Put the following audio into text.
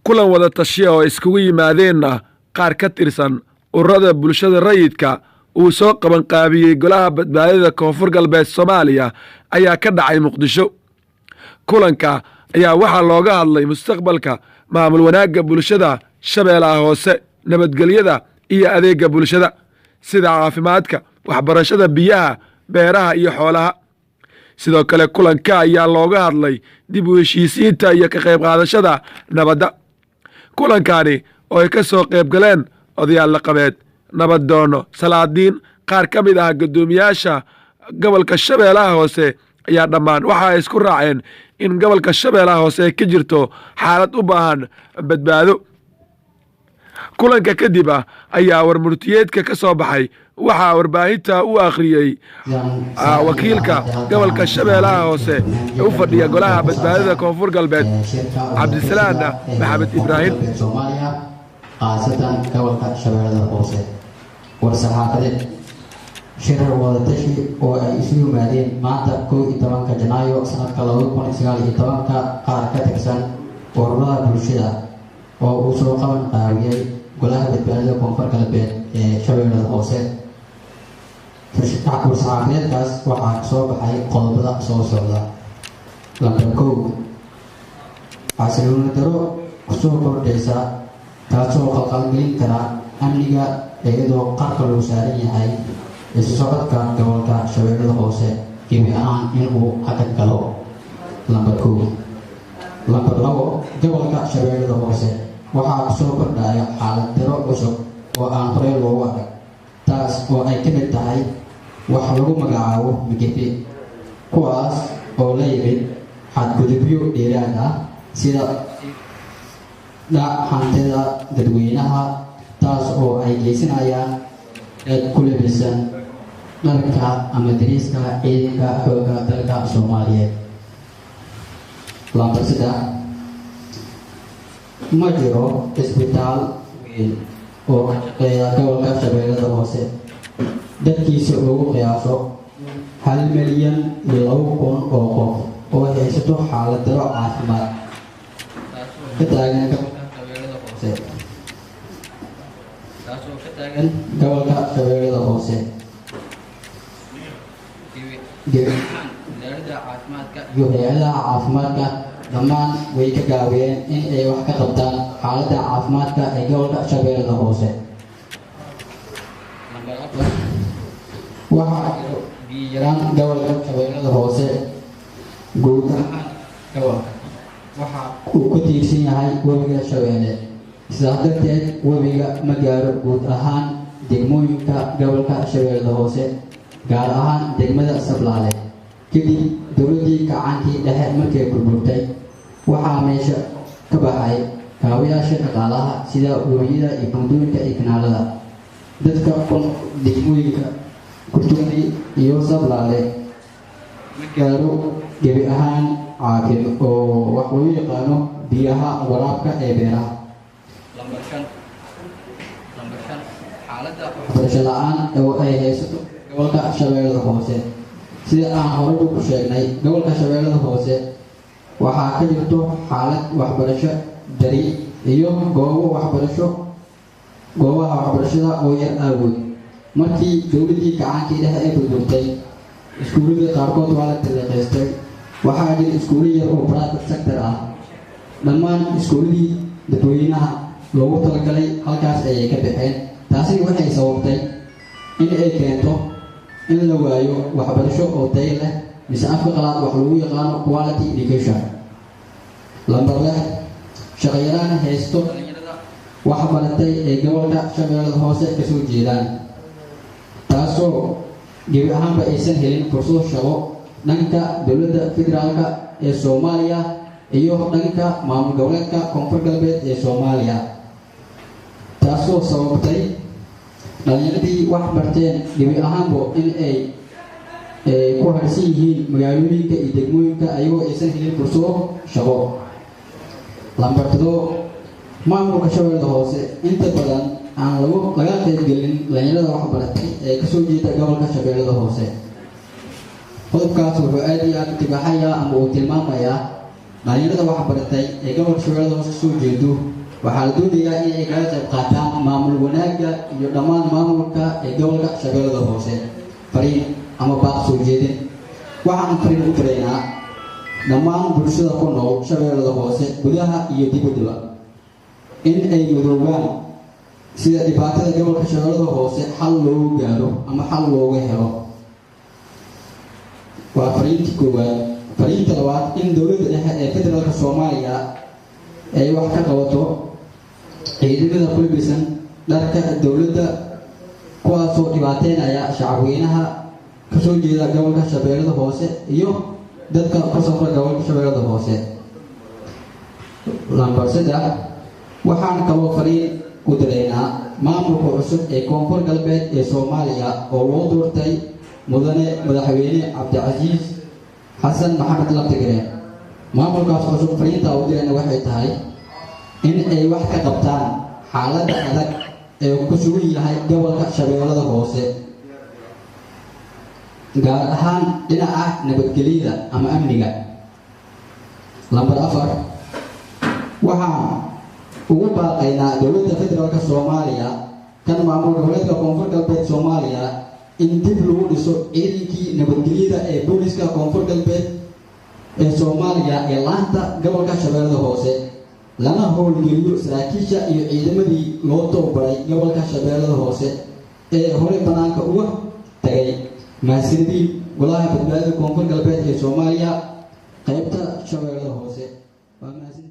kulan wada tashiya oo iskugu yimaadeenna qaar ka tirsan ururada bulshada rayidka uu soo qabanqaabiyey golaha badbaadada koonfur galbeed Soomaaliya ayaa ka dhacay Muqdisho. Kulanka ayaa waxaa looga hadlay mustaqbalka maamul wanaagga bulshada Shabeellaha Hoose, nabadgelyada iyo adeegga bulshada sida caafimaadka, waxbarashada, biyaha, beeraha iyo xoolaha. Sidoo kale kulanka ayaa looga hadlay dib u heshiisiinta iyo ka qayb qaadashada nabadda. Kulankani oo ay ka soo qayb galeen odayaal dhaqameed, nabadoono, salaadiin, qaar ka mid ah guddoomiyaasha gobolka Shabeellaha Hoose ayaa dhammaan waxa ay isku raaceen in gobolka Shabeellaha Hoose ay ka jirto xaalad u baahan badbaado. Kulanka kadib ayaa warmurtiyeedka ka soo baxay waxaa warbaahinta u akhriyey wakiilka gobolka Shabeellaha Hoose ee u fadhiya golaha badbaadada koonfur galbeed Cabdisalaam Maxamed Ibraahim. qaasatan gobolka Shabeellaha Hoose war-saxaafadeed shirar wada tashi oo ay isu yimaadeen maanta 11 Janaayo sanadka 2019 qaar ka tirsan ururada bulshada oo uu soo qaban qaabiyay golaha badbaadada koonfur galbeed ee Shabeellaha Hoose. war-saxaafadeedkaas waxaa soo baxay qodobada soo socda. Lambar 1 xasilooni darro kusoo kordhaysa taasoo qalqalgelin kara amniga iyadoo qarka loo saaran yahay isu socodka gobolka Shabeellaha Hoose gebi ahaan inuu hakad galo. Lambar 2 gobolka Shabeellaha Hoose waxaa soo kordhaya xaalad darro cusub oo aan horey loogu arag, taas oo ay ka mid tahay wax lagu magacaabo migepe, kuwaas oo la yimid xadgudubyo dheeraad ah sida hantida dadweynaha, taas oo ay geysanayaan dad ku lebisan dharka ama dariiska ciidanka xoogga dalka Soomaaliyeed. Lambar 3 ma jiro isbitaal weyn oo gobolka Shabeellaha Hoose dadkiisa ugu qiyaaso 1,200,000 oo qof oo haysto xaalad darro caafimaad ka taagan gobolka Shabeellaha Hoose. hay'adaha caafimaadka dhammaan way ka gaabiyeen in ay wax ka qabtaan xaaladda caafimaadka ee gobolka Shabeellaha Hoose. waxaa jiro biyo yaraan gobolka Shabeellaha Hoose. guud ahaan gobolka waxa uu ku tiirsan yahay webiga Shabeelle, sidaas darteed webiga ma gaaro guud ahaan degmooyinka gobolka Shabeellaha Hoose, gaar ahaan degmada Sablaale. kadib dowladii kacaankii dhexe markay burburtay waxaa meesha ka baxay kaabayaasha dhaqaalaha sida webiyada iyo buundooyinka iyo kanaalada. dadka degmooyinka Kurtuni iyo Sablaale ma gaaro gebi ahaan caaqil oo wax loo yaqaano biyaha waraabka ee beeraha. Lambar 5 xaaladda waxbarasho la'aan oo ay haysato gobolka Shabeellaha Hoose. sida aan hore u sheegnay, gobolka Shabeellaha Hoose waxaa ka jirto xaalad waxbarasho dari iyo goobaha waxbarashada oo yar awood. markii dowladii kacaankii dhexe ay burburtay iskuullada qaarkood waa la taleeqaystay. waxaa jira iskuulo yar oo private sector ah. dhammaan iskuuladii dadweynaha loogu talagalay halkaas ayay ka baxeen. taasi waxay sababtay in ay keento in la waayo waxbarasho oo tayo leh, mise afka qalaad wax lagu yaqaano quality education. Lambar 6 shaqo yaraan haysto dhalinyarada wax baratay ee gobolka Shabeellaha Hoose ka soo jeedaan, taasoo gebi ahaanba aysan helin fursado shaqo dhanka dowladda federaalka ee Soomaaliya iyo dhanka maamul goboleedka koonfur galbeed ee Soomaaliya, taasoo sababtay dhalinyaradii wax barteen gebi ahaanba in ay ku harsan yihiin magaalooyinka iyo degmooyinka ayagoo aysan helin fursado shaqo. Lambar 7 maamulka Shabeellaha Hoose inta badan aan laga qaybgelin dhalinyarada wax baratay ee kasoo jeeda gobolka Shabeellaha Hoose. qodobkaas wuxuu aad iyo aad u tibaaxayaa ama uu tilmaamayaa dhalinyarada wax baratay ee gobolka shabeellada hoose soo jeedo waxaa la doonayaa in ay kaga qayb qaataan maamul wanaagga iyo dhammaan maamulka ee gobolka shabeellada hoose fariin ama baaq soo jeedin waxaan fariin u diraynaa dhammaan bulshada ku nool shabeellada hoose gudaha iyo dibaddaba in ay midoobaan sida dhibaatada gobolka shabeellada hoose xal loogu gaaro ama xal looga helo waa fariinta koowaad fariinta labaad in dowladda dhexe ee federaalka Soomaaliya ay wax ka qabato ciidamada ku libisan dharka dowladda kuwaasoo dhibaateynaya shacabweynaha ka soo jeeda gobolka shabeellada hoose iyo dadka ka safra gobolka shabeellada hoose lambar 3 waxaan kaloo fariin u diraynaa maamulka cusub ee koonfur galbeed ee Soomaaliya oo loo doortay mudane madaxweyne Cabdicasiis Xasan Maxamed Laftigreen maamulkaas cusub fariinta u dirayna waxay tahay in ay wax ka qabtaan xaaladda adag ee ku sugan yahay gobolka shabeellada hoose gaar ahaan dhinaca nabadgelyada ama amniga lambar 4 waxaan ugu baaqaynaa dowladda federaalka Soomaaliya kan maamul goboleedka koonfur galbeed Soomaaliya in dib loo dhiso ciidankii nabadgelyada ee booliska koonfur galbeed ee Soomaaliya ee laanta gobolka shabeellada hoose lana howlgeliyo saraakiisha iyo ciidamadii loo tababaray gobolka shabeellada hoose ee hore banaanka uga tagay mahadsanidii golaha badbaadada koonfur galbeed ee Soomaaliya qaybta shabeellada hoose waa mahadsan